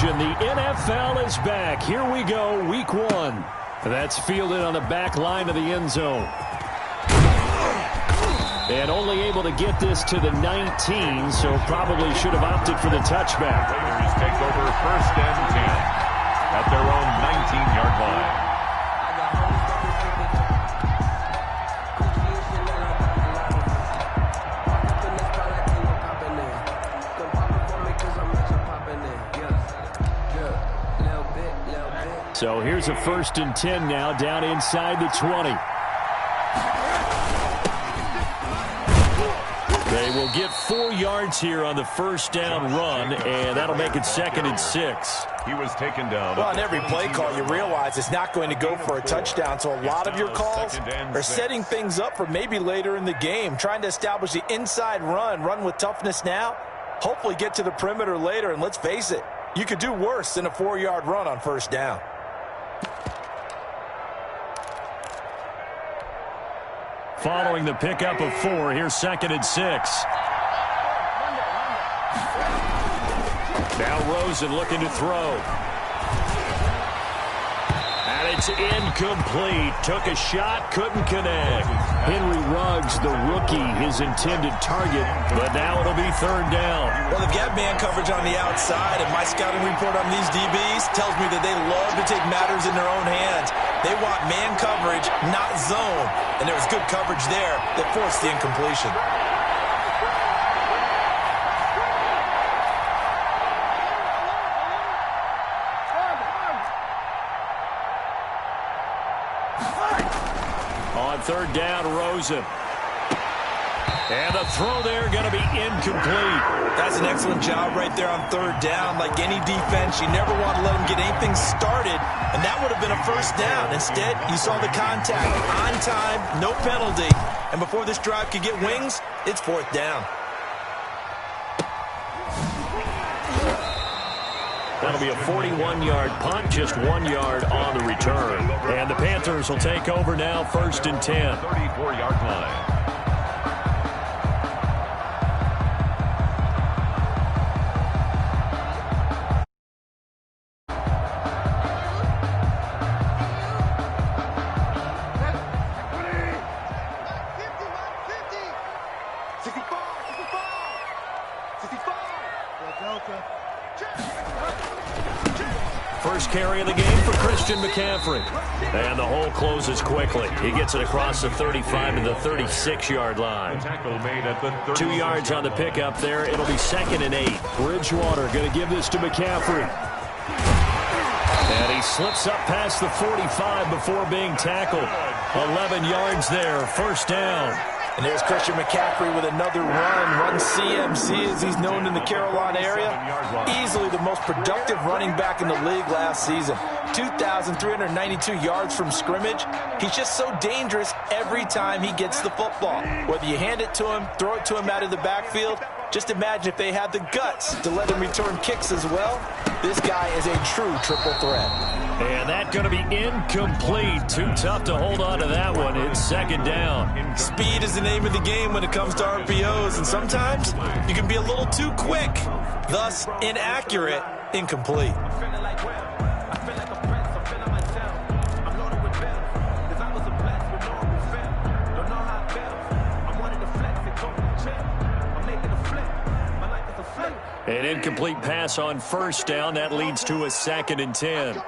action. The NFL is back. Here we go, week 1. That's fielded on the back line of the end zone. And only able to get this to the 19, so probably should have opted for the touchback. Raiders take over 1st and 10 at their own 19-yard line. So here's a 1st and 10 now, down inside the 20. They will get 4 yards here on the 1st down run, and that'll make it 2nd and 6. He was taken down. Well, on every play call, you realize it's not going to go for a touchdown, so a lot of your calls are setting things up for maybe later in the game, trying to establish the inside run with toughness now, hopefully get to the perimeter later, and let's face it, you could do worse than a 4-yard run on 1st down. Following the pickup of 4, here's 2nd and 6. Now Rosen looking to throw. And it's incomplete. Took a shot, couldn't connect. Henry Ruggs, the rookie, his intended target, but now it'll be 3rd down. Well, they've got man coverage on the outside, and my scouting report on these DBs tells me that they love to take matters in their own hands. They want man coverage, not zone. And there was good coverage there that forced the incompletion. On 3rd down, Rosen. And the throw there going to be incomplete. That's an excellent job right there on 3rd down. Like any defense, you never want to let them get anything started, and that would have been a 1st down. Instead, you saw the contact on time, no penalty, and before this drive could get wings, it's 4th down. That'll be a 41-yard punt, just 1 yard on the return. And the Panthers will take over now, 1st and 10. 34-yard line. First carry of the game for Christian McCaffrey. And the hole closes quickly. He gets it across the 35 to the 36-yard line. 2 yards on the pickup there. It'll be 2nd and 8. Bridgewater going to give this to McCaffrey. And he slips up past the 45 before being tackled. 11 yards there, 1st down. And there's Christian McCaffrey with another run CMC as he's known in the Carolina area. Easily the most productive running back in the league last season. 2,392 yards from scrimmage. He's just so dangerous every time he gets the football. Whether you hand it to him, throw it to him out of the backfield, just imagine if they had the guts to let him return kicks as well. This guy is a true triple threat. And that's going to be incomplete. Too tough to hold on to that one. It's 2nd down. Speed is the name of the game when it comes to RPOs, and sometimes you can be a little too quick. Thus, inaccurate, incomplete. An incomplete pass on 1st down. That leads to a 2nd and 10.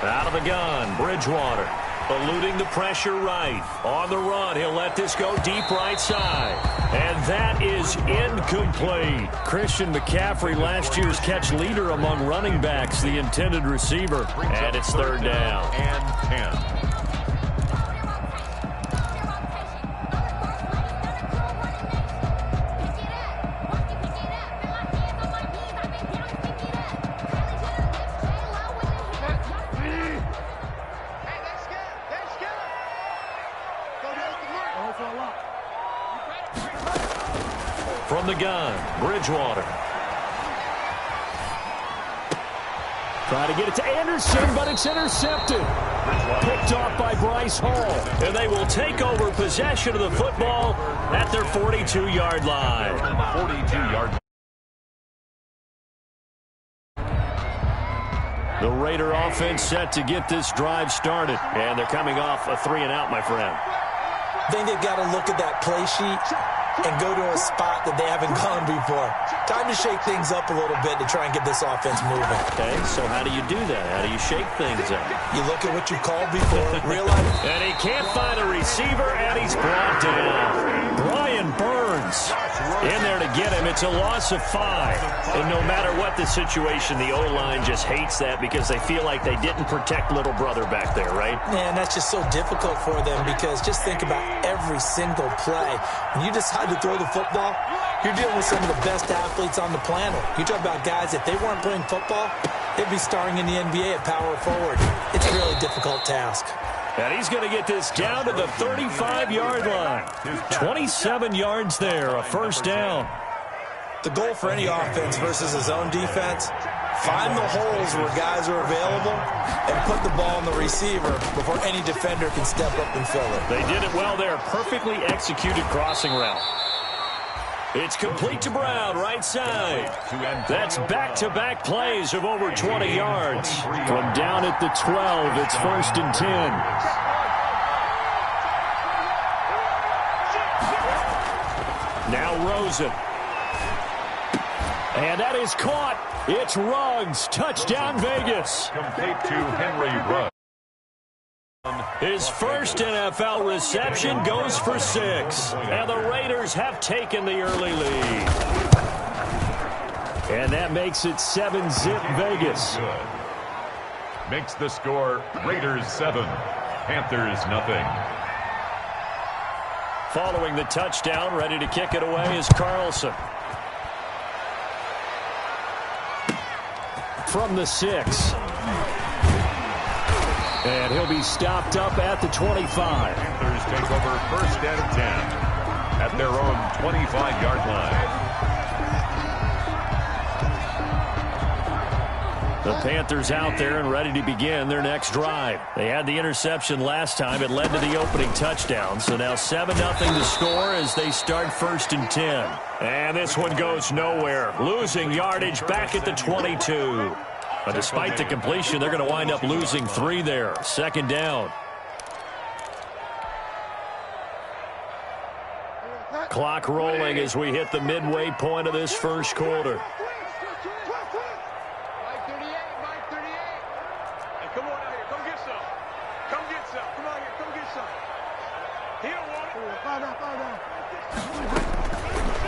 Out of the gun, Bridgewater. Eluding the pressure right. On the run, he'll let this go deep right side. And that is incomplete. Christian McCaffrey, last year's catch leader among running backs, the intended receiver. And it's 3rd down. And 10. From the gun, Bridgewater. Trying to get it to Anderson, but it's intercepted. Picked off by Bryce Hall. And they will take over possession of the football at their 42-yard line. 42-yard. The Raider offense set to get this drive started. And they're coming off a 3-and-out, my friend. I think they've got to look at that play sheet and go to a spot that they haven't gone before. Time to shake things up a little bit to try and get this offense moving. Okay, so how do you do that? How do you shake things up? You look at what you called before, realize... And he can't find a receiver, and he's brought down. Brian Burns in there to get him. It's a loss of 5. And no matter what the situation, the O-line just hates that because they feel like they didn't protect little brother back there, right? Man, that's just so difficult for them because just think about every single play. When you decide to throw the football, you're dealing with some of the best athletes on the planet. You talk about guys, if they weren't playing football, they'd be starring in the NBA at power forward. It's a really difficult task. And he's going to get this down to the 35-yard line. 27 yards there, a first down. The goal for any offense versus his own defense, find the holes where guys are available and put the ball on the receiver before any defender can step up and fill it. They did it well there. Perfectly executed crossing route. It's complete to Brown, right side. That's back-to-back plays of over 20 yards. From down at the 12, it's 1st and 10. Now Rosen. And that is caught. It's Ruggs. Touchdown, Vegas. Complete to Henry Ruggs. His first NFL reception goes for 6. And the Raiders have taken the early lead. And that makes it 7-zip Vegas. Good. Makes the score Raiders 7, Panthers nothing. Following the touchdown, ready to kick it away is Carlson. From the 6. And he'll be stopped up at the 25. Panthers take over 1st and 10 at their own 25-yard line. The Panthers out there and ready to begin their next drive. They had the interception last time. It led to the opening touchdown. So now 7-0 to score as they start 1st and 10. And this one goes nowhere. Losing yardage back at the 22. But despite the completion, they're going to wind up losing 3 there. 2nd down. Clock rolling as we hit the midway point of this first quarter.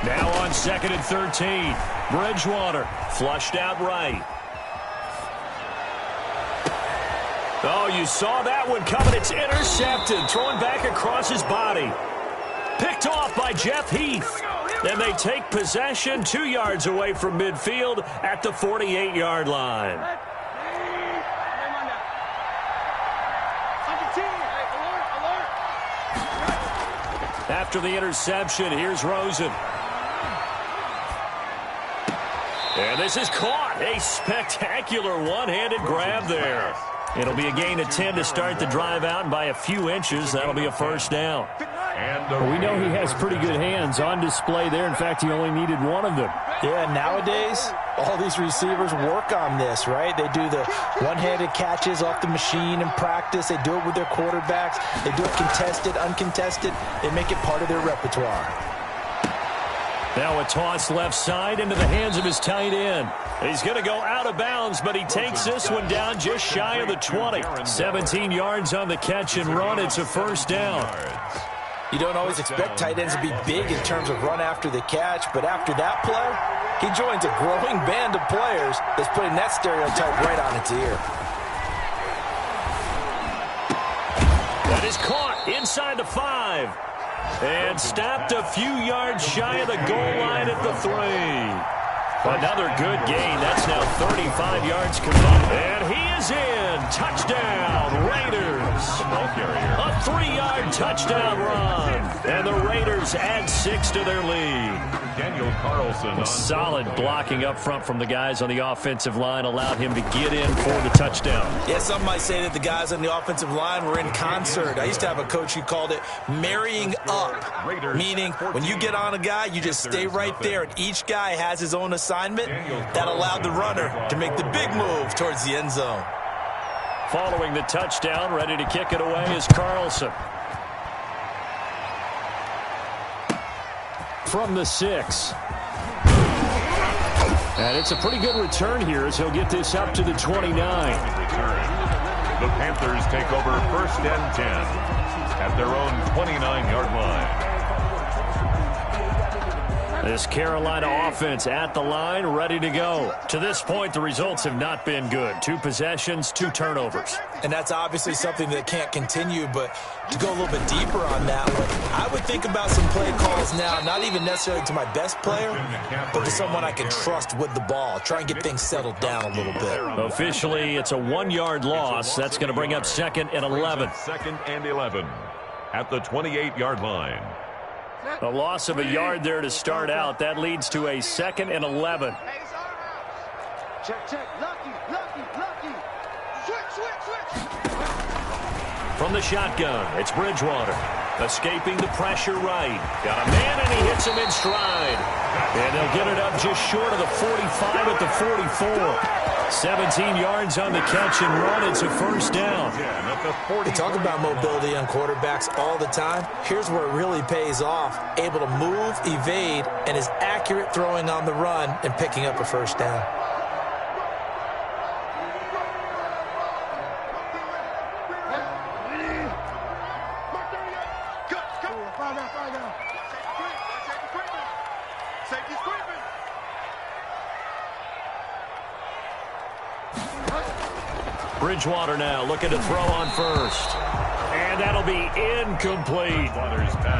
Now on 2nd and 13. Bridgewater flushed out right. Oh, you saw that one coming. It's intercepted. Thrown back across his body. Picked off by Jeff Heath. And they take possession 2 yards away from midfield at the 48-yard line. After the interception, here's Rosen. And this is caught. A spectacular one-handed grab there. It'll be a gain of 10 to start the drive out, and by a few inches, that'll be a first down. And we know he has pretty good hands on display there. In fact, he only needed one of them. Yeah, nowadays, all these receivers work on this, right? They do the one-handed catches off the machine in practice. They do it with their quarterbacks. They do it contested, uncontested. They make it part of their repertoire. Now a toss left side into the hands of his tight end. He's going to go out of bounds, but he takes this one down just shy of the 20. 17 yards on the catch and run. It's a first down. You don't always expect tight ends to be big in terms of run after the catch, but after that play, he joins a growing band of players that's putting that stereotype right on its ear. That is caught inside the 5. And stopped a few yards shy of the goal line at the 3. Another good gain. That's now 35 yards combined. And he is in. Touchdown, Raiders. A 3-yard touchdown run. And the Raiders Panthers add 6 to their lead. Daniel Carlson. Solid blocking up front from the guys on the offensive line allowed him to get in for the touchdown. Yeah, some might say that the guys on the offensive line were in concert. I used to have a coach who called it marrying up, meaning when you get on a guy, you just stay right there, and each guy has his own assignment. That allowed the runner to make the big move towards the end zone. Following the touchdown, ready to kick it away is Carlson. From the 6. And it's a pretty good return here as he'll get this up to the 29. The Panthers take over 1st and 10 at their own 29-yard line. This Carolina offense at the line, ready to go. To this point, the results have not been good. 2 possessions, 2 turnovers. And that's obviously something that can't continue, but to go a little bit deeper on that one, I would think about some play calls now, not even necessarily to my best player, but to someone I can trust with the ball. Try and get things settled down a little bit. Officially, it's a 1-yard loss. That's going to bring up 2nd and 11. 2nd and 11 at the 28-yard line. A loss of a yard there to start out. That leads to a 2nd and 11. Check. Lucky. Switch. From the shotgun, it's Bridgewater. Escaping the pressure right. Got a man, and he hits him in stride. And they'll get it up just short of the 45 at the 44. 17 yards on the catch and run. It's a 1st down. They talk about mobility on quarterbacks all the time. Here's where it really pays off. Able to move, evade, and is accurate throwing on the run and picking up a 1st down. Bridgewater now looking to throw on 1st. And that'll be incomplete.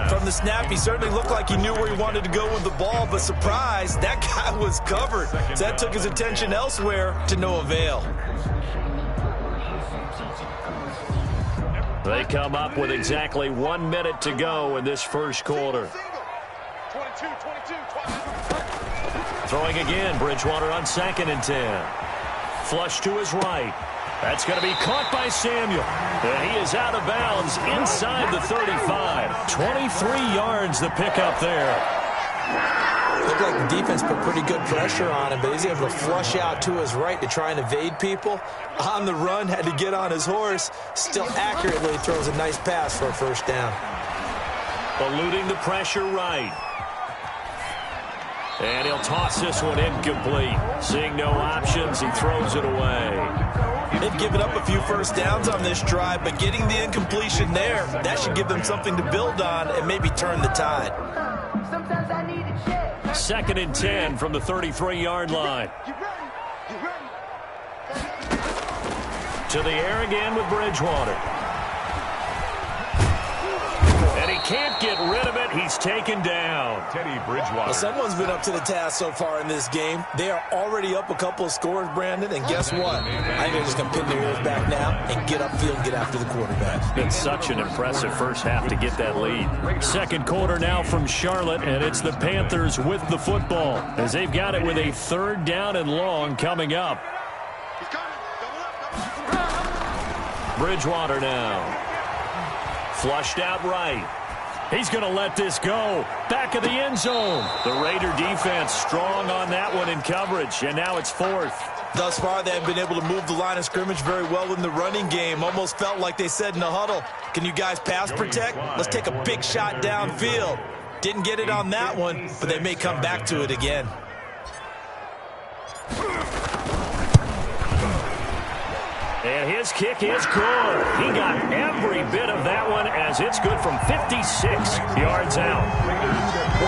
From the snap, he certainly looked like he knew where he wanted to go with the ball, but surprise, that guy was covered. So that took his attention elsewhere to no avail. They come up with exactly 1 minute to go in this 1st quarter. Throwing again, Bridgewater on 2nd and 10. Flush to his right. That's going to be caught by Samuel. And he is out of bounds inside the 35. 23 yards the pickup there. Looked like the defense put pretty good pressure on him, but he's able to flush out to his right to try and evade people. On the run, had to get on his horse. Still accurately throws a nice pass for a 1st down. Eluding the pressure right. And he'll toss this one incomplete. Seeing no options, he throws it away. They've given up a few 1st downs on this drive, but getting the incompletion there, that should give them something to build on and maybe turn the tide. 2nd and 10 from the 33-yard line. To the air again with Bridgewater. And he can't get rid of it. He's taken down. Teddy Bridgewater. Well, someone's been up to the task so far in this game. They are already up a couple of scores, Brandon, and guess what? I think they're just going to pin their ears back now and get upfield and get after the quarterback. It's been such an impressive 1st half to get that lead. 2nd quarter now from Charlotte, and it's the Panthers with the football as they've got it with a 3rd down and long coming up. Bridgewater now. Flushed out right. He's going to let this go. Back of the end zone. The Raider defense strong on that one in coverage, and now it's 4th. Thus far, they have been able to move the line of scrimmage very well in the running game. Almost felt like they said in the huddle, can you guys pass protect? Let's take a big shot downfield. Didn't get it on that one, but they may come back to it again. And his kick is good. He got every bit of that one as it's good from 56 yards out.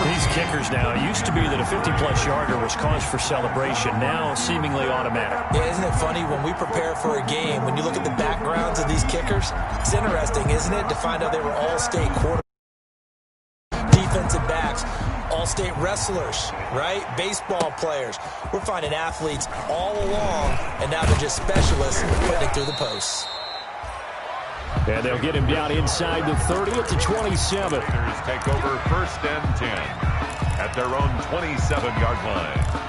These kickers now, it used to be that a 50-plus yarder was cause for celebration. Now seemingly automatic. Yeah, isn't it funny when we prepare for a game, when you look at the backgrounds of these kickers, it's interesting, isn't it, to find out they were all-state quarterbacks, defensive backs, all-state wrestlers, right? Baseball players. We're finding athletes all along, and now they're just specialists putting it through the posts. And they'll get him down inside the 30 at the 27. Panthers take over 1st and 10 at their own 27-yard line.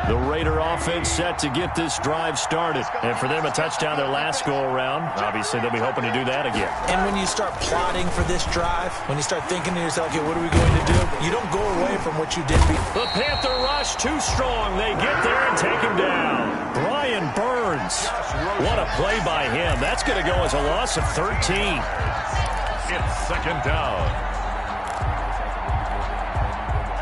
The Raider offense set to get this drive started. And for them, a touchdown their last go-around. Obviously, they'll be hoping to do that again. And when you start plotting for this drive, when you start thinking to yourself, okay, what are we going to do? You don't go away from what you did before. The Panther rush too strong. They get there and take him down. Brian Burns. What a play by him. That's going to go as a loss of 13. It's 2nd down.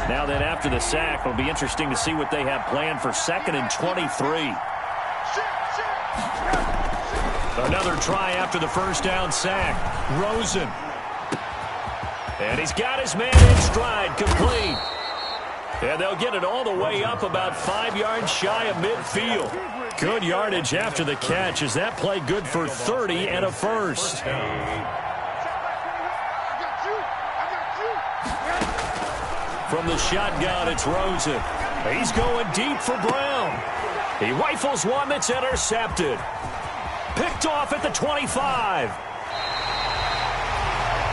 Now then, after the sack, it'll be interesting to see what they have planned for 2nd and 23. Another try after the first down sack. Rosen. And he's got his man in stride, complete. And they'll get it all the way up about 5 yards shy of midfield. Good yardage after the catch as that play good for 30 and a first. From the shotgun, it's Rosen. He's going deep for Brown. He rifles one that's intercepted. Picked off at the 25.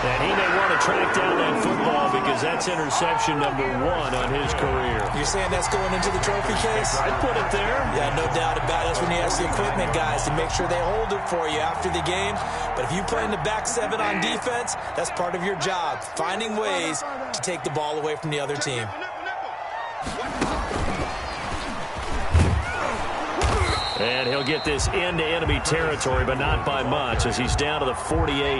And he may want to track down that football because that's interception number 1 on his career. You're saying that's going into the trophy case? I'd put it there. Yeah, no doubt about it. That's when you ask the equipment guys to make sure they hold it for you after the game. But if you play in the back 7 on defense, that's part of your job, finding ways to take the ball away from the other team. And he'll get this into enemy territory, but not by much, as he's down to the 48.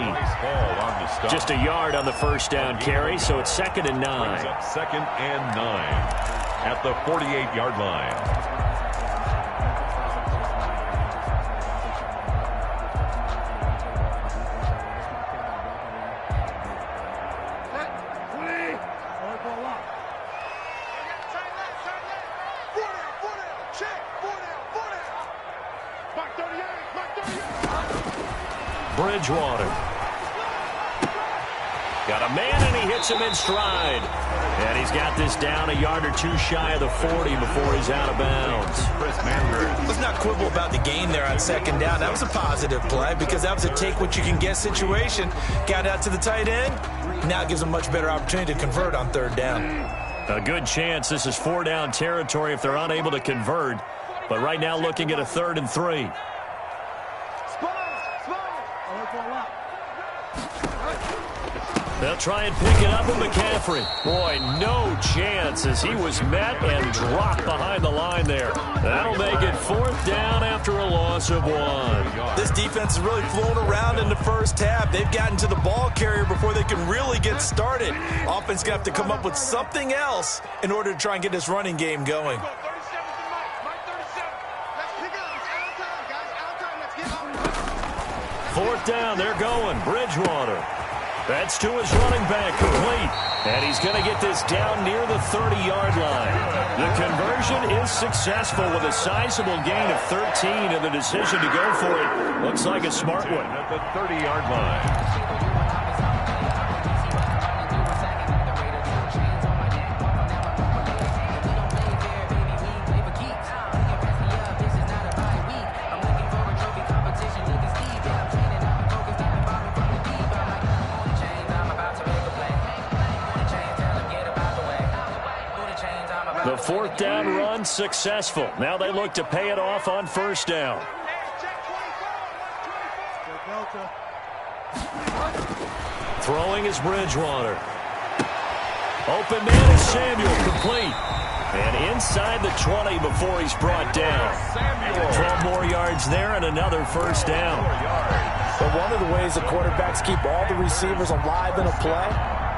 Just a yard on the first down carry, so it's 2nd and 9. 2nd and 9 at the 48-yard line. Bridgewater. Got a man, and he hits him in stride. And he's got this down a yard or 2 shy of the 40 before he's out of bounds. Let's not quibble about the gain there on 2nd down. That was a positive play because that was a take-what-you-can-get situation. Got out to the tight end. Now it gives them a much better opportunity to convert on 3rd down. A good chance this is 4-down territory if they're unable to convert. But right now looking at a 3rd and 3. They'll try and pick it up with McCaffrey. Boy, no chance as he was met and dropped behind the line there. That'll make it 4th down after a loss of 1. This defense is really flown around in the first half. They've gotten to the ball carrier before they can really get started. Offense going to have to come up with something else in order to try and get this running game going. 4th down, they're going. Bridgewater. That's to his running back, complete. And he's going to get this down near the 30-yard line. The conversion is successful with a sizable gain of 13, and the decision to go for it looks like a smart one. At the 30-yard line. The 4th down run successful. Now they look to pay it off on 1st down. Throwing is Bridgewater. Open man is Samuel, complete. And inside the 20 before he's brought down. 12 more yards there and another 1st down. But one of the ways the quarterbacks keep all the receivers alive in a play,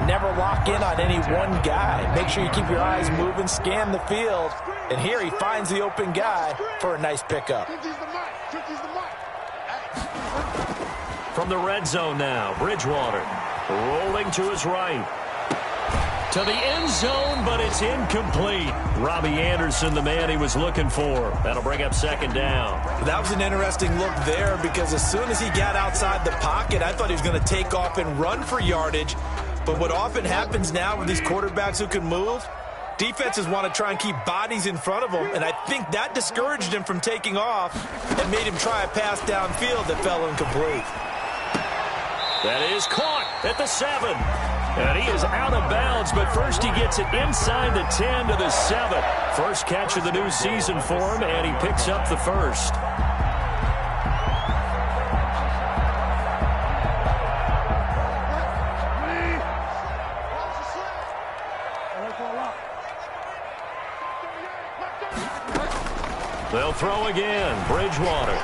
never lock in on any one guy. Make sure you keep your eyes moving, scan the field. And here he finds the open guy for a nice pickup. From the red zone now, Bridgewater rolling to his right. To the end zone, but it's incomplete. Robbie Anderson, the man he was looking for. That'll bring up 2nd down. That was an interesting look there because as soon as he got outside the pocket, I thought he was going to take off and run for yardage. But what often happens now with these quarterbacks who can move, Defenses want to try and keep bodies in front of him, and I think that discouraged him from taking off and made him try a pass downfield that fell incomplete. That is caught at the 7. And he is out of bounds, but first he gets it inside the 10 to the 7. First catch of the new season for him, and he picks up the first. They'll throw again. Bridgewater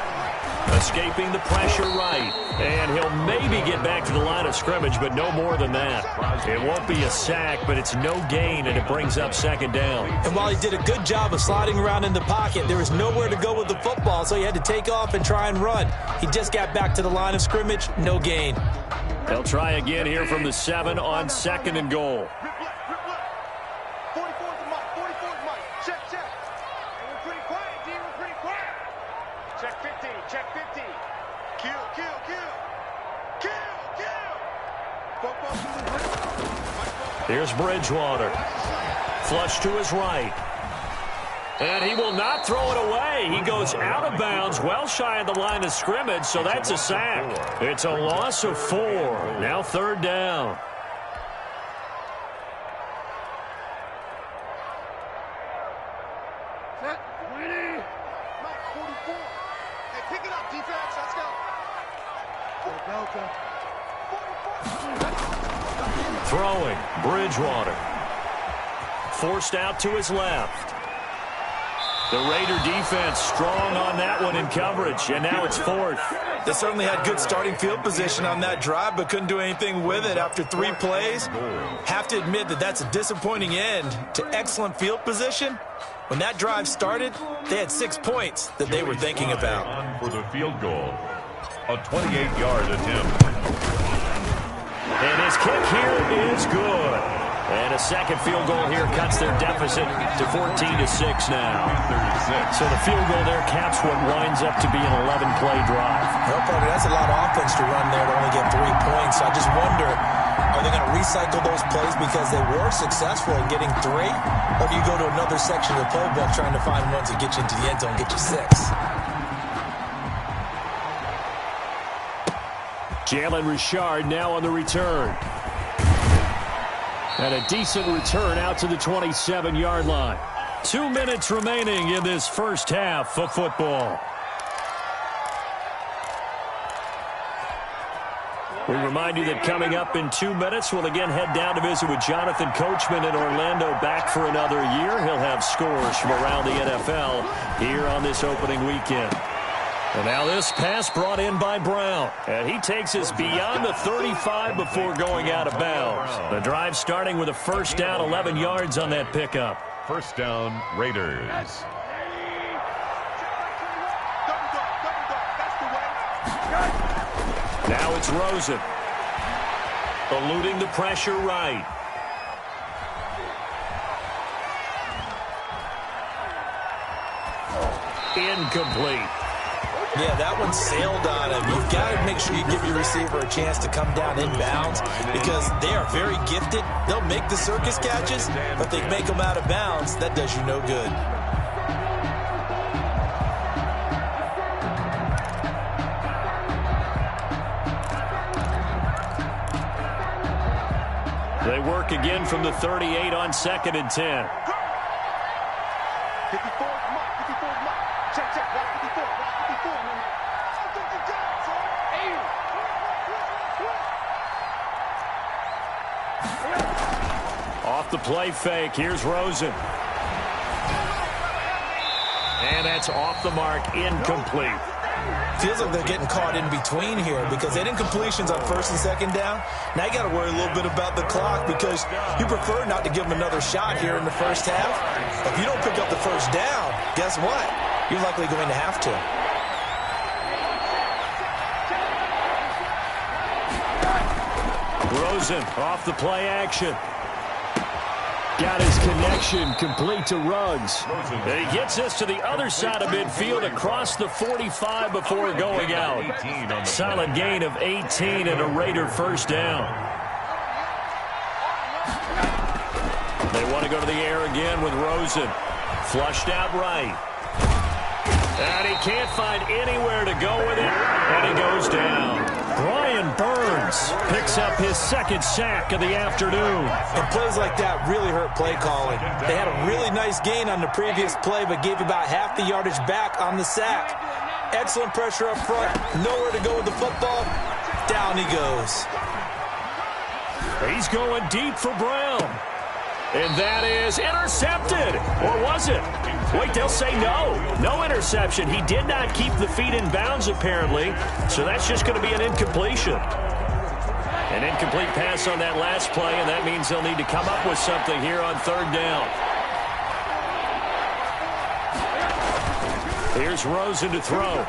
escaping the pressure right. And he'll maybe get back to the line of scrimmage, but no more than that. It won't be a sack, but it's no gain, and it brings up second down. And while he did a good job of sliding around in the pocket, there was nowhere to go with the football, so he had to take off and try and run. He just got back to the line of scrimmage, no gain. They'll try again here from the 7 on 2nd and goal. 44 is Mike. 44 is Mike. Check, check. And we're pretty quiet, D. We're pretty quiet. Check 50. Check 50. Kill, kill, kill. Kill, kill. Here's Bridgewater. Flush to his right. And he will not throw it away. He goes out of bounds, well shy of the line of scrimmage, so that's a sack. It's a loss of 4. Now 3rd down. Set. Ready. Mike, 44. Hey, pick it up, defense. Let's go. Delta. 44. Throwing. Bridgewater. Forced out to his left. The Raider defense strong on that one in coverage, and now it's 4th. They certainly had good starting field position on that drive, but couldn't do anything with it after 3 plays. Have to admit that that's a disappointing end to excellent field position. When that drive started, they had 6 points that they were thinking about. On for the field goal. A 28-yard attempt. And his kick here is good. And a second field goal here cuts their deficit to 14-6 now. So the field goal there caps what winds up to be an 11-play drive. Well, partner, that's a lot of offense to run there to only get 3 points. So I just wonder, are they going to recycle those plays because they were successful in getting 3? Or do you go to another section of the playbook trying to find ones that get you into the end zone and get you 6? Jalen Richard now on the return. And a decent return out to the 27-yard line. 2 minutes remaining in this first half of football. We remind you that coming up in 2 minutes, we'll again head down to visit with Jonathan Coachman in Orlando, back for another year. He'll have scores from around the NFL here on this opening weekend. And now this pass brought in by Brown. And he takes us beyond the 35 before going out of bounds. The drive starting with a first down, 11 yards on that pickup. First down, Raiders. Now it's Rosen. Eluding the pressure right. Incomplete. Yeah, that one sailed on him. You've got to make sure you give your receiver a chance to come down inbounds because they are very gifted. They'll make the circus catches, but they make them out of bounds. That does you no good. They work again from the 38 on 2nd and 10. 54 Mike. 54 Mike. Check, check. Block 54. Block 54. Off the play fake. Here's Rosen. And that's off the mark. Incomplete. Feels like they're getting caught in between here because they didn't completions on 1st and 2nd down. Now you got to worry a little bit about the clock because you prefer not to give them another shot here in the first half. If you don't pick up the first down, guess what? You're likely going to have to. Rosen off the play action. Got his connection complete to Ruggs. And he gets us to the other side of midfield across the 45 before going out. Solid gain of 18 and a Raider first down. They want to go to the air again with Rosen. Flushed out right. And he can't find anywhere to go with it, and he goes down. Brian Burns picks up his second sack of the afternoon. And plays like that really hurt play calling. They had a really nice gain on the previous play, but gave about half the yardage back on the sack. Excellent pressure up front. Nowhere to go with the football. Down he goes. He's going deep for Brown. And that is intercepted. Or was it? Wait, they'll say no. No interception. He did not keep the feet in bounds, apparently. So that's just going to be an incompletion. An incomplete pass on that last play, and that means they'll need to come up with something here on third down. Here's Rosen to throw.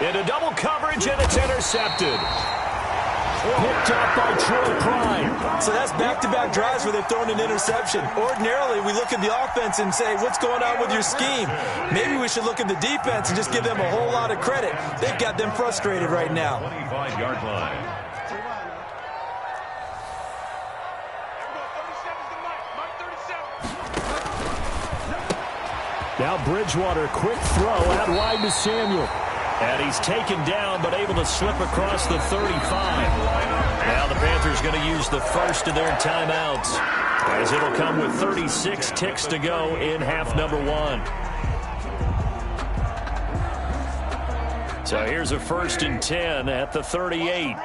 Into double coverage, and it's intercepted. Picked up by Troy Prime. So that's back-to-back drives where they've thrown an interception. Ordinarily, we look at the offense and say, what's going on with your scheme? Maybe we should look at the defense and just give them a whole lot of credit. They've got them frustrated right now. 25-yard line. Now Bridgewater, quick throw out wide to Samuel. And he's taken down, but able to slip across the 35. Now the Panthers going to use the first of their timeouts, as it'll come with 36 ticks to go in half number one. So here's a 1st and 10 at the 38.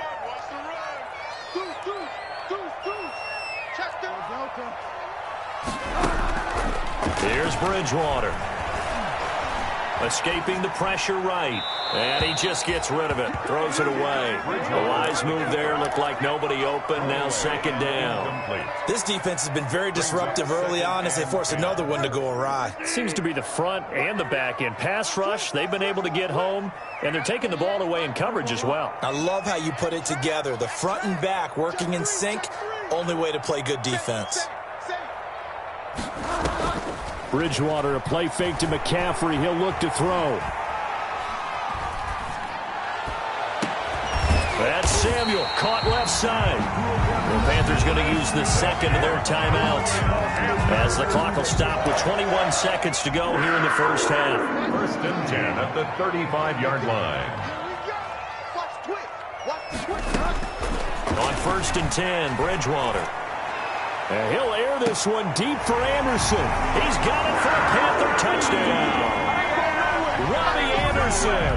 Here's Bridgewater. Escaping the pressure right. And he just gets rid of it. Throws it away. A wise move there. Looked like nobody open. Now second down. This defense has been very disruptive early on as they force another one to go awry. Seems to be the front and the back end. Pass rush, they've been able to get home. And they're taking the ball away in coverage as well. I love how you put it together. The front and back working in sync. Only way to play good defense. Bridgewater, a play fake to McCaffrey. He'll look to throw. That's Samuel, caught left side. The Panthers going to use the second of their timeouts, as the clock will stop with 21 seconds to go here in the first half. 1st and 10 at the 35-yard line. On 1st and 10, Bridgewater. And he'll air this one deep for Anderson. He's got it for a Panther touchdown. Robbie Anderson,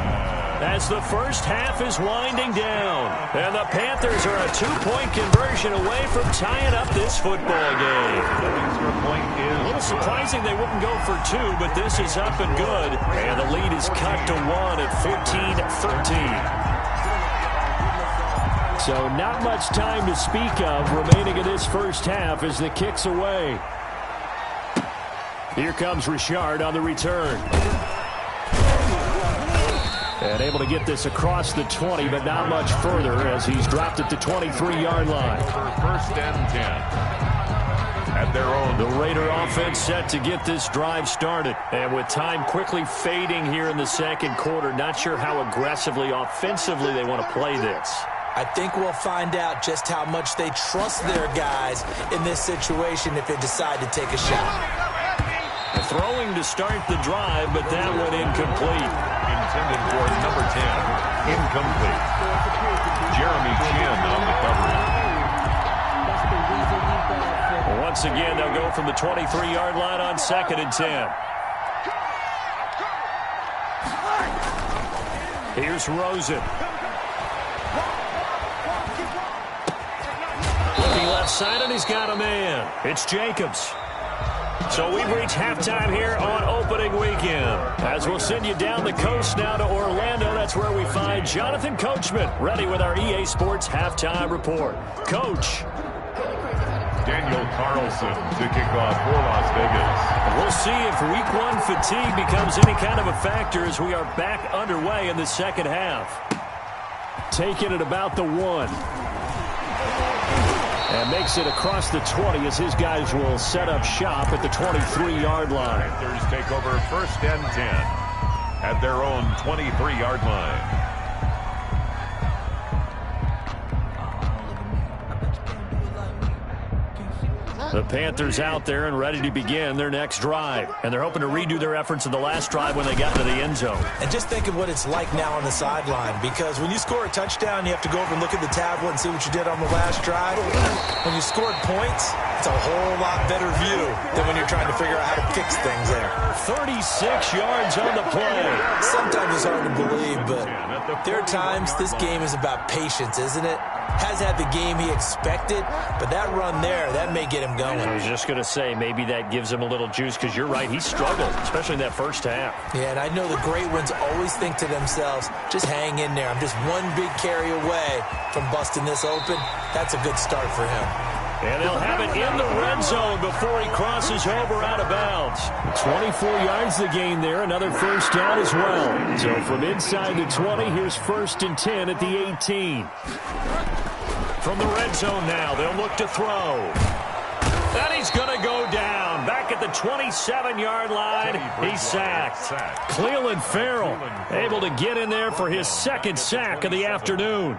as the first half is winding down. And the Panthers are a 2-point conversion away from tying up this football game. A little surprising they wouldn't go for 2, but this is up and good. And the lead is cut to 1 at 14-13. So not much time to speak of remaining in this first half as the kick's away. Here comes Richard on the return. And able to get this across the 20, but not much further as he's dropped at the 23-yard line. 1st and 10 at their own. The Raider offense set to get this drive started. And with time quickly fading here in the second quarter, not sure how aggressively, offensively they want to play this. I think we'll find out just how much they trust their guys in this situation if they decide to take a shot. Throwing to start the drive, but that one incomplete. Intended for number 10. Incomplete. Jeremy Chin on the coverage. Once again, they'll go from the 23-yard line on 2nd and 10. Here's Rosen. Looking left side, and he's got a man. It's Jacobs. So we've reached halftime here on opening weekend. As we'll send you down the coast now to Orlando, that's where we find Jonathan Coachman, ready with our EA Sports halftime report. Coach. Daniel Carlson to kick off for Las Vegas. We'll see if week one fatigue becomes any kind of a factor as we are back underway in the second half. Taking it about the 1. And makes it across the 20 as his guys will set up shop at the 23-yard line. Panthers take over 1st and 10 at their own 23-yard line. The Panthers out there and ready to begin their next drive. And they're hoping to redo their efforts in the last drive when they got into the end zone. And just think of what it's like now on the sideline, because when you score a touchdown, you have to go over and look at the tablet and see what you did on the last drive. When you scored points, it's a whole lot better view than when you're trying to figure out how to fix things there. 36 yards on the play. Sometimes it's hard to believe, but there are times this game is about patience, isn't it? Has had the game he expected, but that run there, that may get him going. I was just going to say, maybe that gives him a little juice, because you're right, he struggled, especially in that first half. Yeah, and I know the great ones always think to themselves, just hang in there. I'm just one big carry away from busting this open. That's a good start for him. And they'll have it in the red zone before he crosses over out of bounds. 24 yards the gain there, another first down as well. So from inside the 20, here's 1st and 10 at the 18. From the red zone now, they'll look to throw. And he's going to go down. Back at the 27-yard line, he's sacked. Cleveland Farrell able to get in there for his second sack of the afternoon.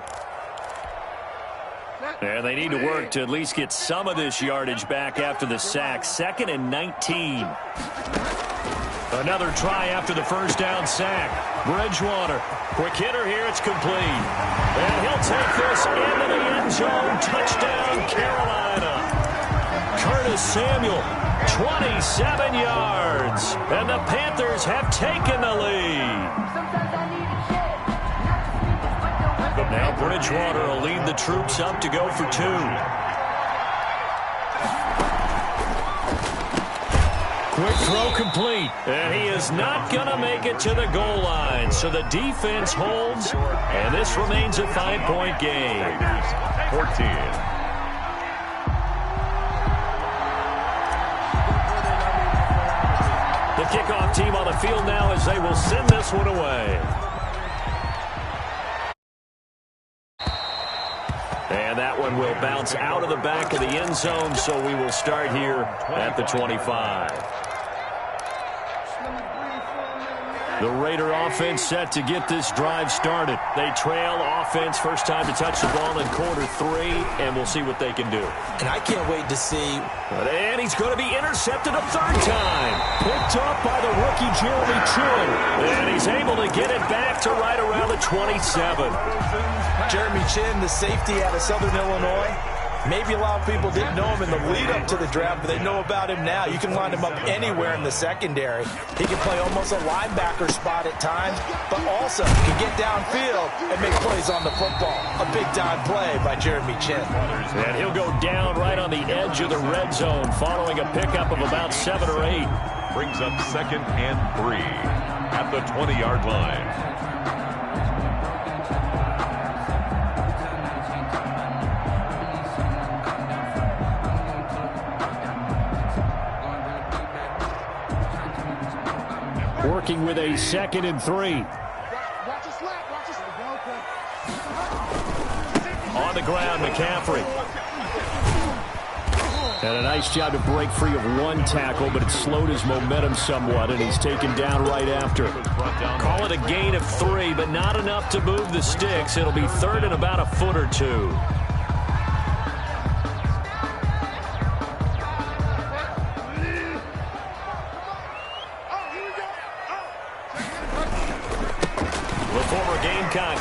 And they need to work to at least get some of this yardage back after the sack. 2nd and 19. Another try after the first down sack. Bridgewater, quick hitter here, it's complete. And he'll take this into the end zone. Touchdown, Carolina. Curtis Samuel, 27 yards. And the Panthers have taken the lead. Now Bridgewater will lead the troops up to go for 2. Quick throw complete. And he is not going to make it to the goal line. So the defense holds, and this remains a 5-point game. 14. The kickoff team on the field now as they will send this one away. And that one will bounce out of the back of the end zone, so we will start here at the 25. The Raider offense set to get this drive started. They trail offense, first time to touch the ball in quarter 3, and we'll see what they can do. And I can't wait to see. And he's going to be intercepted a 3rd time. Picked up by the rookie Jeremy Chin. And he's able to get it back to right around the 27. Jeremy Chin, the safety out of Southern Illinois. Maybe a lot of people didn't know him in the lead-up to the draft, but they know about him now. You can line him up anywhere in the secondary. He can play almost a linebacker spot at times, but also can get downfield and make plays on the football. A big-time play by Jeremy Chin. And he'll go down right on the edge of the red zone following a pickup of about 7 or 8. Brings up 2nd and 3 at the 20-yard line. Working with a 2nd and 3. On the ground, McCaffrey. And a nice job to break free of one tackle, but it slowed his momentum somewhat, and he's taken down right after. Call it a gain of 3, but not enough to move the sticks. It'll be 3rd and about a foot or 2.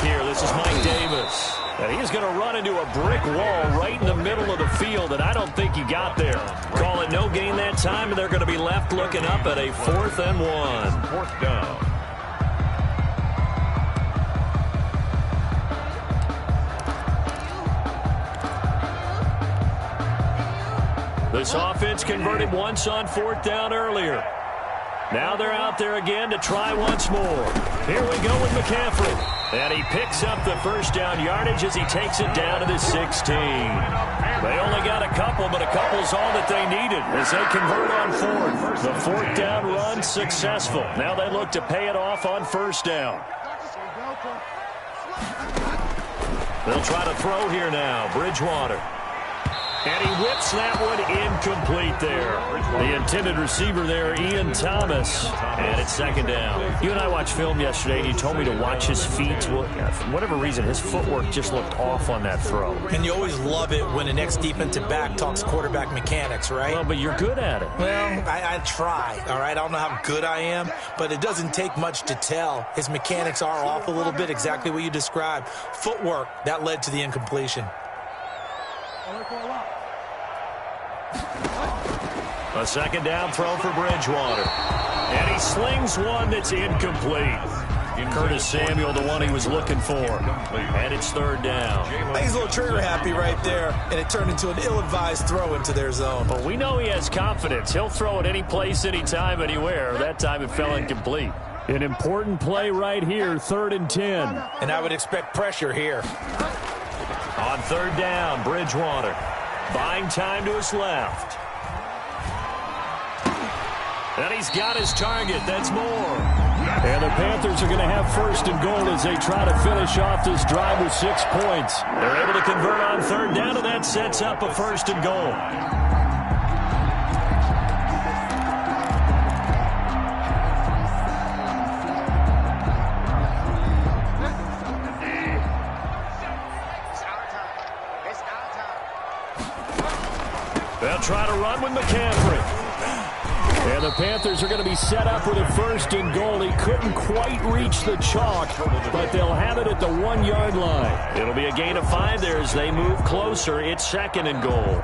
Here. This is Mike Davis. And he's going to run into a brick wall right in the middle of the field, and I don't think he got there. Call it no gain that time, and they're going to be left looking up at a 4th and 1. 4th down. This offense converted once on 4th down earlier. Now they're out there again to try once more. Here we go with McCaffrey. And he picks up the first down yardage as he takes it down to the 16. They only got a couple, but a couple's all that they needed as they convert on 4th. The 4th down run successful. Now they look to pay it off on 1st down. They'll try to throw here now. Bridgewater. And he whips that one incomplete there. The intended receiver there, Ian Thomas. And it's second down. You and I watched film yesterday, and you told me to watch his feet. Well, for whatever reason, his footwork just looked off on that throw. And you always love it when an ex-defensive back talks quarterback mechanics, right? Well, but you're good at it. Well, I try, all right? I don't know how good I am, but it doesn't take much to tell. His mechanics are off a little bit, exactly what you described. Footwork, that led to the incompletion. A second down throw for Bridgewater. And he slings one that's incomplete. Curtis Samuel, the one he was looking for. And it's third down. He's a little trigger happy right there, and it turned into an ill-advised throw into their zone. But we know he has confidence. He'll throw it any place, anytime, anywhere. That time it fell incomplete. An important play right here, 3rd and 10. And I would expect pressure here. On third down, Bridgewater. Buying time to his left. And he's got his target. That's more. And the Panthers are going to have 1st and goal as they try to finish off this drive with 6 points. They're able to convert on third down, and that sets up a 1st and goal. They'll try to run with McCaffrey. And the Panthers are going to be set up with a 1st and goal. He couldn't quite reach the chalk, but they'll have it at the 1-yard line. It'll be a gain of 5 there as they move closer. It's 2nd and goal.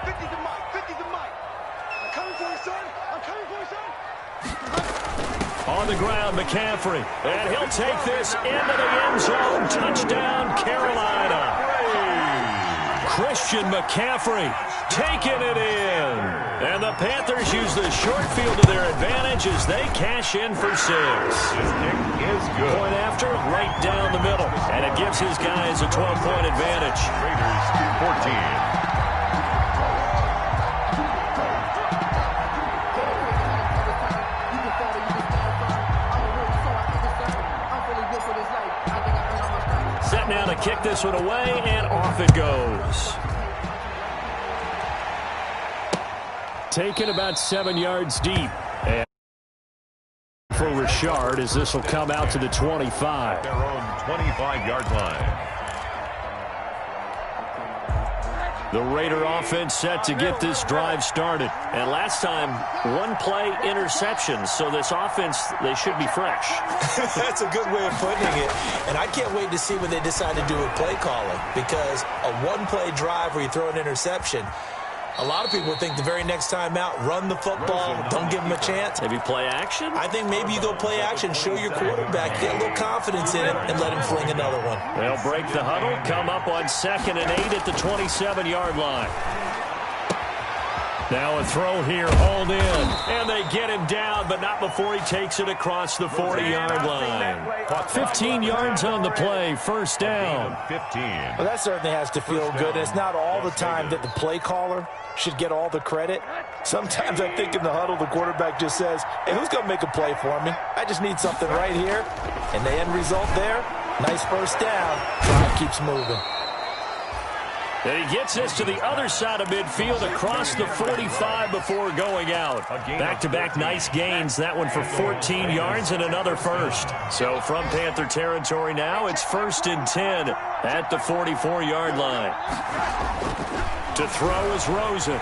50 to Mike. 50 to Mike. I'm coming for you, son. I'm coming for you, son. On the ground, McCaffrey. And he'll take this into the end zone. Touchdown, Carolina. Christian McCaffrey taking it in. And the Panthers use the short field to their advantage as they cash in for 6. His kick is good. Point after, right down the middle. And it gives his guys a 12-point advantage. Raiders 14. Set now to kick this one away, and off it goes. Taken about 7 yards deep. And for Richard as this will come out to the 25. Their own 25-yard line. The Raider offense set to get this drive started. And last time, 1-play interception. So this offense, they should be fresh. That's a good way of putting it. And I can't wait to see what they decide to do with play calling. Because a 1-play drive where you throw an interception, a lot of people think the very next time out, run the football, don't give them a chance. Maybe play action? I think maybe you go play action, show your quarterback, get a little confidence in it, and let him fling another one. They'll break the huddle, come up on 2nd and 8 at the 27-yard line. Now a throw here, hauled in, and they get him down, but not before he takes it across the 40-yard line. 15 yards on the play, 1st down. 15. Well, that certainly has to feel good. And it's not all the time that the play caller should get all the credit. Sometimes I think in the huddle, the quarterback just says, hey, who's going to make a play for me? I just need something right here. And the end result there, nice 1st down. Drive keeps moving. And he gets this to the other side of midfield across the 45 before going out. Back-to-back nice gains. That one for 14 yards and another 1st. So from Panther territory now, it's 1st and 10 at the 44-yard line. To throw is Rosen.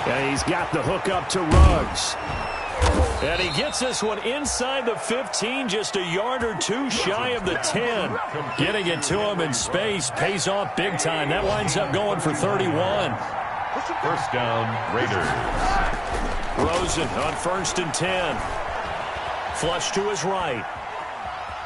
And he's got the hook up to Ruggs. And he gets this one inside the 15, just a yard or 2 shy of the 10. Getting it to him in space pays off big time. That winds up going for 31. 1st down, Raiders. Rosen on 1st and 10. Flush to his right.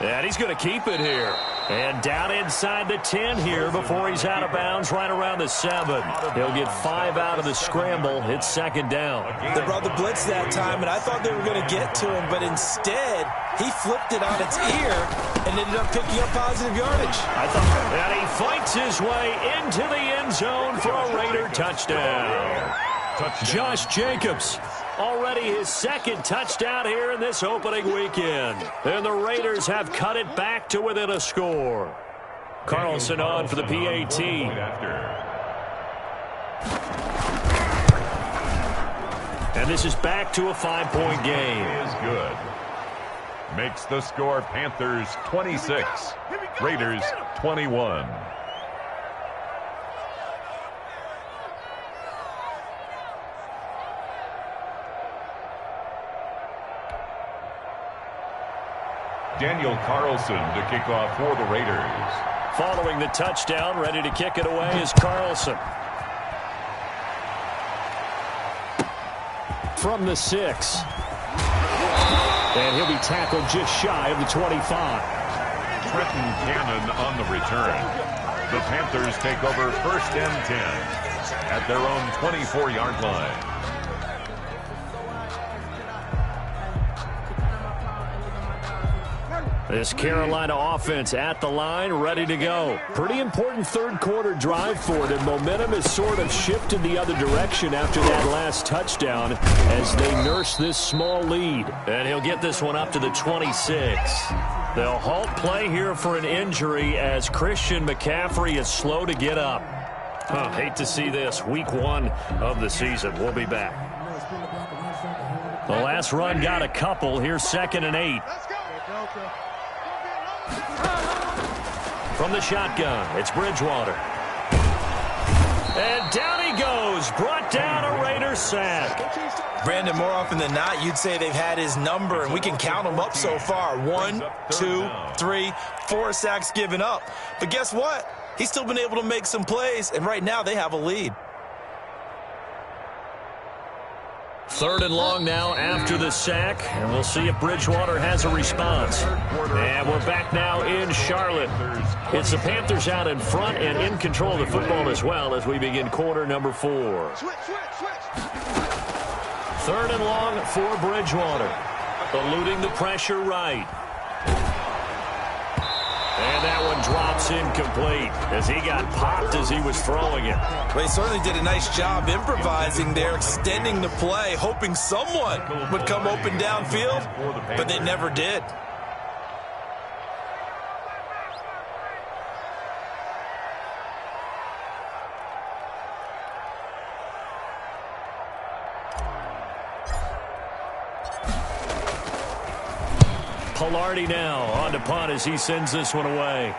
And he's going to keep it here. And down inside the 10 here before he's out of bounds right around the 7. He'll get 5 out of the scramble. It's 2nd down. They brought the blitz that time, and I thought they were going to get to him, but instead he flipped it on its ear and ended up picking up positive yardage. And he fights his way into the end zone for a Raider touchdown. Josh Jacobs, already his 2nd touchdown here in this opening weekend. And the Raiders have cut it back to within a score. Carlson on for the PAT. And this is back to a 5-point game. Is good. Makes the score Panthers 26, Raiders 21. Daniel Carlson to kick off for the Raiders. Following the touchdown, ready to kick it away is Carlson. From the 6. And he'll be tackled just shy of the 25. Trenton Cannon on the return. The Panthers take over 1st and 10 at their own 24-yard line. This Carolina offense at the line, ready to go. Pretty important third-quarter drive for them. Momentum has sort of shifted the other direction after that last touchdown as they nurse this small lead. And he'll get this one up to the 26. They'll halt play here for an injury as Christian McCaffrey is slow to get up. Hate to see this. Week 1 of the season. We'll be back. The last run got a couple. Here's 2nd and 8. From the shotgun, it's Bridgewater. And down he goes. Brought down a Raiders sack. Brandon, more often than not, you'd say they've had his number, and we can count them up so far. 1, 2, 3, 4 sacks given up. But guess what? He's still been able to make some plays, and right now they have a lead. 3rd and long now after the sack, and we'll see if Bridgewater has a response. And we're back now in Charlotte. It's the Panthers out in front and in control of the football as well as we begin quarter number 4. 3rd and long for Bridgewater. Eluding the pressure right. And that one drops incomplete as he got popped as he was throwing it. Well, he certainly did a nice job improvising there, extending the play, hoping someone would come open downfield, but they never did. Pilardi now on to punt as he sends this one away.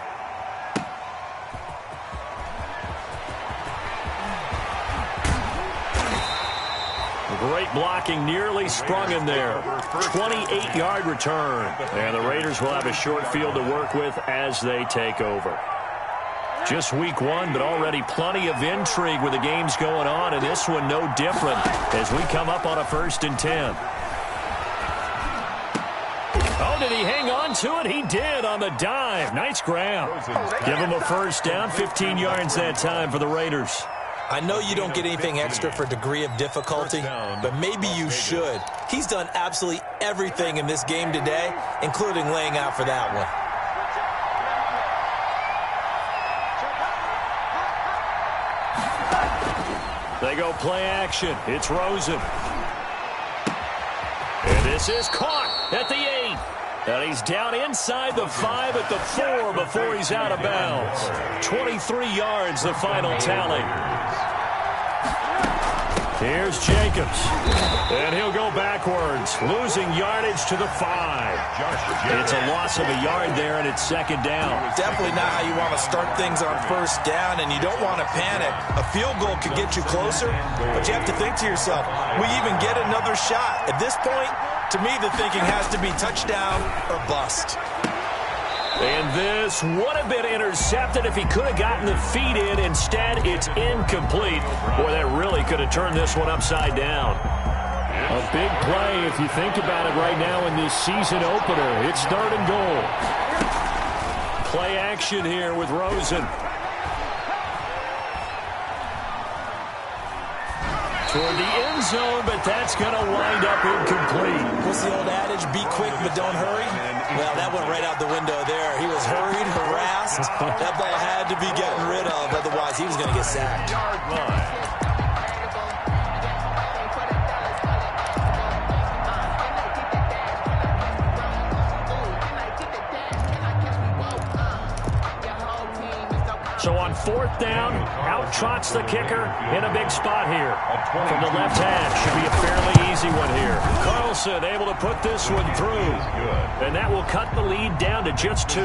Great blocking, nearly sprung him there. 28-yard return. And the Raiders will have a short field to work with as they take over. Just week 1, but already plenty of intrigue with the games going on, and this one no different as we come up on a 1st and 10. Oh, did he hang on to it? He did on the dive. Nice grab. Give him a 1st down, 15 yards that time for the Raiders. I know you don't get anything extra for degree of difficulty, but maybe you should. He's done absolutely everything in this game today, including laying out for that one. They go play action. It's Rosen. And this is caught at the 8. And he's down inside the 5 at the 4 before he's out of bounds. 23 yards, the final tally. Here's Jacobs. And he'll go backwards, losing yardage to the 5. It's a loss of a yard there, and it's 2nd down. Definitely not how you want to start things on 1st down, and you don't want to panic. A field goal could get you closer, but you have to think to yourself, we even get another shot. At this point, to me, the thinking has to be touchdown or bust. And this would have been intercepted if he could have gotten the feet in. Instead, it's incomplete. Boy, that really could have turned this one upside down. A big play if you think about it right now in this season opener. It's 3rd and goal. Play action here with Rosen. Toward the end zone, but that's going to wind up incomplete. What's the old adage? Be quick, but don't hurry. Well, that went right out the window there. He was hurried, harassed. That ball had to be gotten rid of. Otherwise, he was going to get sacked. So on fourth down, out trots the kicker in a big spot here. From the left hash, should be a fairly easy one here. Carlson able to put this one through. And that will cut the lead down to just 2.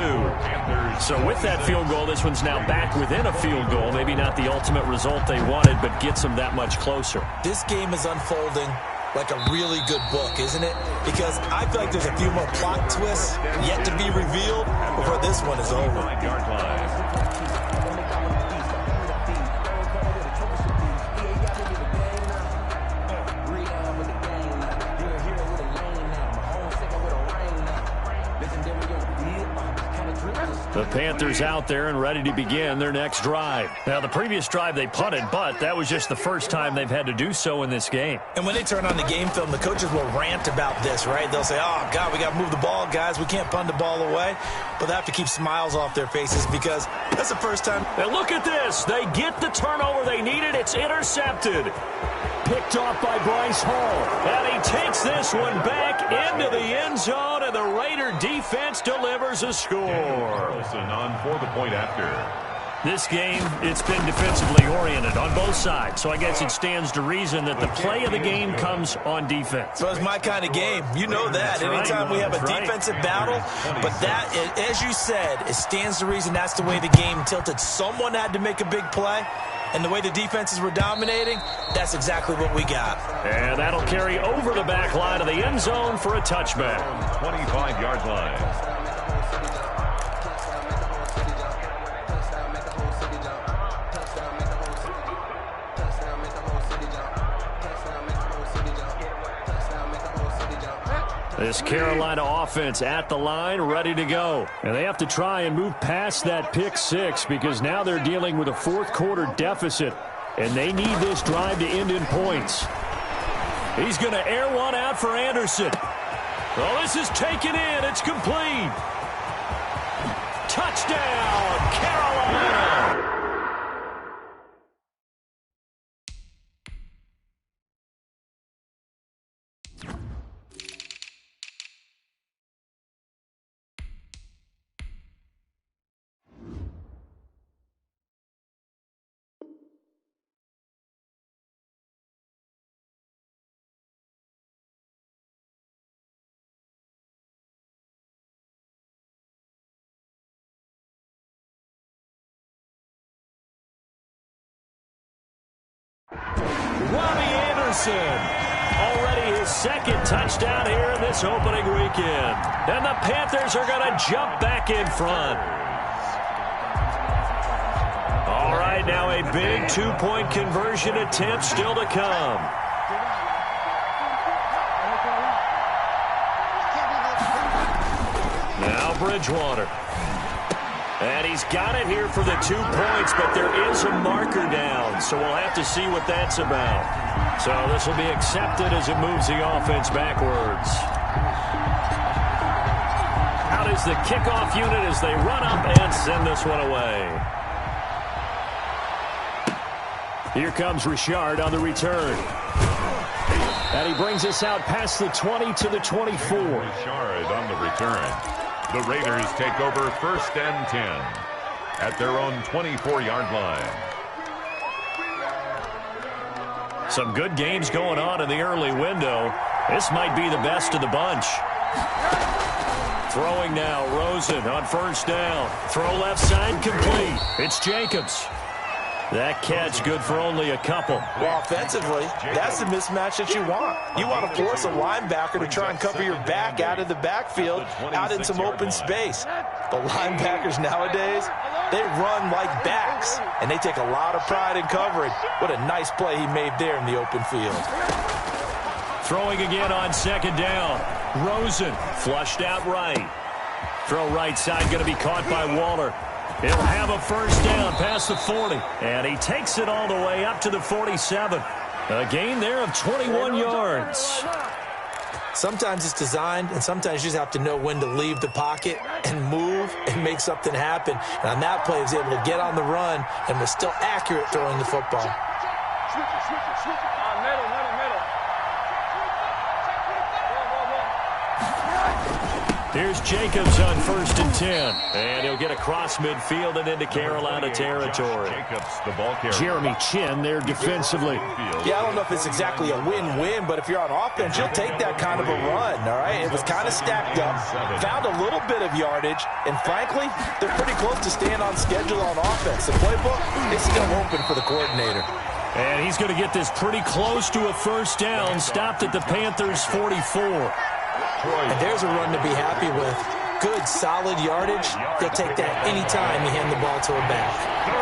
So with that field goal, this one's now back within a field goal. Maybe not the ultimate result they wanted, but gets them that much closer. This game is unfolding like a really good book, isn't it? Because I feel like there's a few more plot twists yet to be revealed before this one is over. The Panthers out there and ready to begin their next drive. Now, the previous drive they punted, but that was just the first time they've had to do so in this game. And when they turn on the game film, the coaches will rant about this, right? They'll say, oh, God, we got to move the ball, guys. We can't punt the ball away. But they have to keep smiles off their faces because that's the first time. And look at this. They get the turnover they needed. It's intercepted. Picked off by Bryce Hall. And he takes this one back into the end zone, and the Raider defense delivers a score. On for the point after. This game, it's been defensively oriented on both sides, so I guess it stands to reason that the play of the game comes on defense. So it's my kind of game. You know that. Anytime we have a defensive battle, but that, as you said, it stands to reason that's the way the game tilted. Someone had to make a big play, and the way the defenses were dominating, that's exactly what we got. And that'll carry over the back line of the end zone for a touchback. 25-yard line. This Carolina offense at the line, ready to go. And they have to try and move past that pick 6 because now they're dealing with a fourth-quarter deficit, and they need this drive to end in points. He's going to air one out for Anderson. Well, this is taken in. It's complete. Touchdown, Carolina! Robbie Anderson, already his second touchdown here in this opening weekend. And the Panthers are going to jump back in front. All right, now a big two-point conversion attempt still to come. Now Bridgewater. And he's got it here for the 2 points, but there is a marker down, so we'll have to see what that's about. So this will be accepted as it moves the offense backwards. Out is the kickoff unit as they run up and send this one away. Here comes Richard on the return. And he brings us out past the 20 to the 24. Richard on the return. The Raiders take over 1st and 10 at their own 24-yard line. Some good games going on in the early window. This might be the best of the bunch. Throwing now, Rosen on 1st down. Throw left side complete. It's Jacobs. That catch good for only a couple. Well, offensively, that's the mismatch that you want. You want to force a linebacker to try and cover your back out of the backfield, out in some open space. The linebackers nowadays, they run like backs, and they take a lot of pride in covering. What a nice play he made there in the open field. Throwing again on 2nd down. Rosen flushed out right. Throw right side going to be caught by Waller. He'll have a 1st down past the 40. And he takes it all the way up to the 47. A gain there of 21 yards. Sometimes it's designed, and sometimes you just have to know when to leave the pocket and move and make something happen. And on that play, he was able to get on the run and was still accurate throwing the football. Here's Jacobs on 1st and 10. And he'll get across midfield and into Carolina territory. Jacobs, the ball carrier. Jeremy Chin there defensively. Yeah, I don't know if it's exactly a win-win, but if you're on offense, you'll take that kind of a run, all right? It was kind of stacked up, found a little bit of yardage, and frankly, they're pretty close to staying on schedule on offense. The playbook is still open for the coordinator. And he's going to get this pretty close to a first down, stopped at the Panthers' 44. And there's a run to be happy with. Good, solid yardage. They'll take that anytime you hand the ball to a back.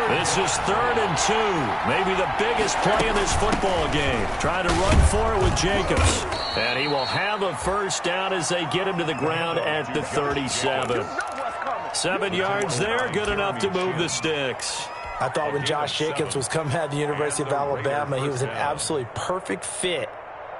This is 3rd and 2. Maybe the biggest play in this football game. Trying to run for it with Jacobs. And he will have a first down as they get him to the ground at the 37. 7 yards there, good enough to move the sticks. I thought when Josh Jacobs was coming out of the University of Alabama, he was an absolutely perfect fit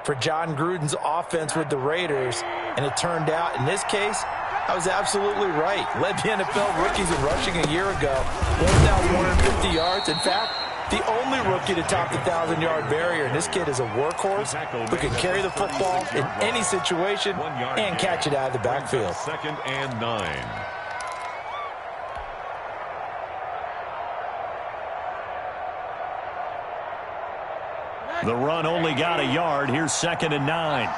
for John Gruden's offense with the Raiders. And it turned out, in this case, I was absolutely right. Led the NFL rookies in rushing a year ago. 1,150 yards. In fact, the only rookie to top the 1,000-yard barrier. And this kid is a workhorse who can carry the football in any situation and catch it out of the backfield. 2nd and 9. The run only got a yard. Here's 2nd and 9.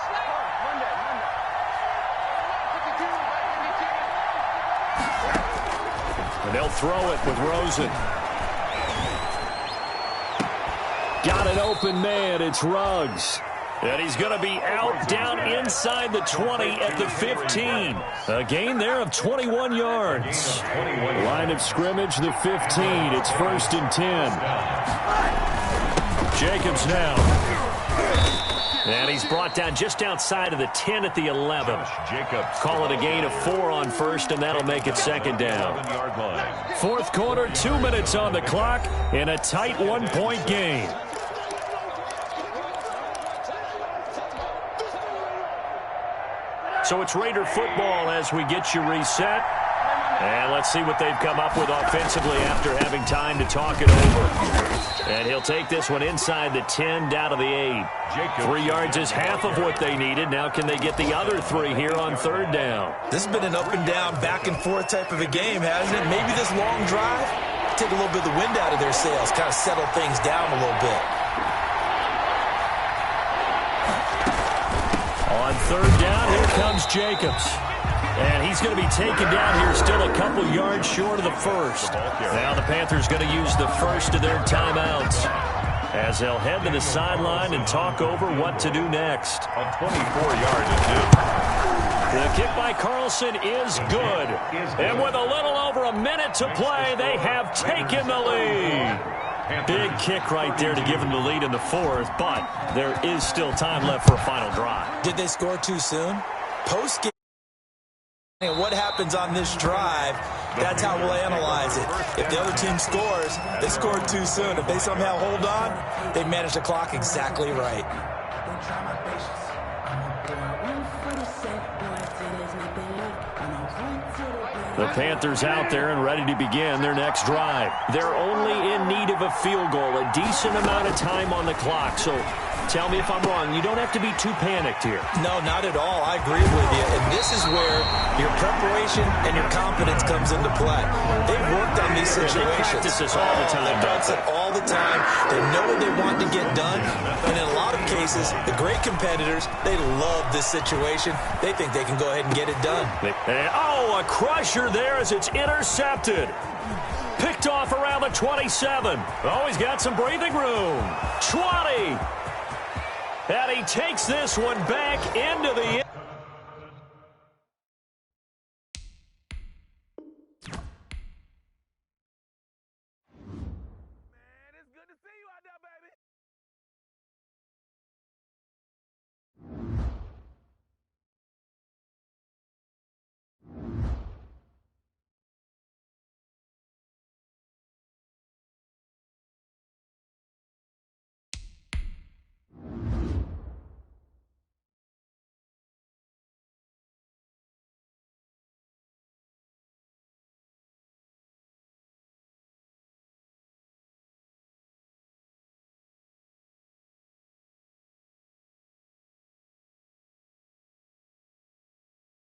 And they'll throw it with Rosen. Got an open man. It's Ruggs. And he's going to be out down inside the 20 at the 15. A gain there of 21 yards. Line of scrimmage, the 15. It's 1st and 10. Jacobs now. And he's brought down just outside of the 10 at the 11. Call it a gain of 4 on 1st, and that'll make it 2nd down. 4th quarter, 2 minutes on the clock in a tight 1-point game. So it's Raider football as we get you reset. And let's see what they've come up with offensively after having time to talk it over. And he'll take this one inside the 10, down to the 8. 3 yards is half of what they needed. Now can they get the other 3 here on 3rd down? This has been an up-and-down, back-and-forth type of a game, hasn't it? Maybe this long drive, take a little bit of the wind out of their sails, kind of settle things down a little bit. On 3rd down, here comes Jacobs. And he's going to be taken down here still a couple yards short of the 1st. Now the Panthers going to use the 1st of their timeouts as they'll head to the sideline and talk over what to do next. A 24-yard attempt. The kick by Carlson is good. And with a little over a minute to play, they have taken the lead. Big kick right there to give them the lead in the 4th, but there is still time left for a final drive. Did they score too soon? Post-game. And what happens on this drive, that's how we'll analyze it. If the other team scores, they scored too soon. If they somehow hold on, they manage the clock exactly right. The Panthers out there and ready to begin their next drive. They're only in need of a field goal, a decent amount of time on the clock. So tell me if I'm wrong. You don't have to be too panicked here. No, not at all. I agree with you. And this is where your preparation and your confidence comes into play. They've worked on these situations. They practice this all the time. They practice it all the time. They know what they want to get done. And in a lot of cases, the great competitors, they love this situation. They think they can go ahead and get it done. Oh, a crusher there as it's intercepted. Picked off around the 27. Oh, he's got some breathing room. 20. And he takes this one back into the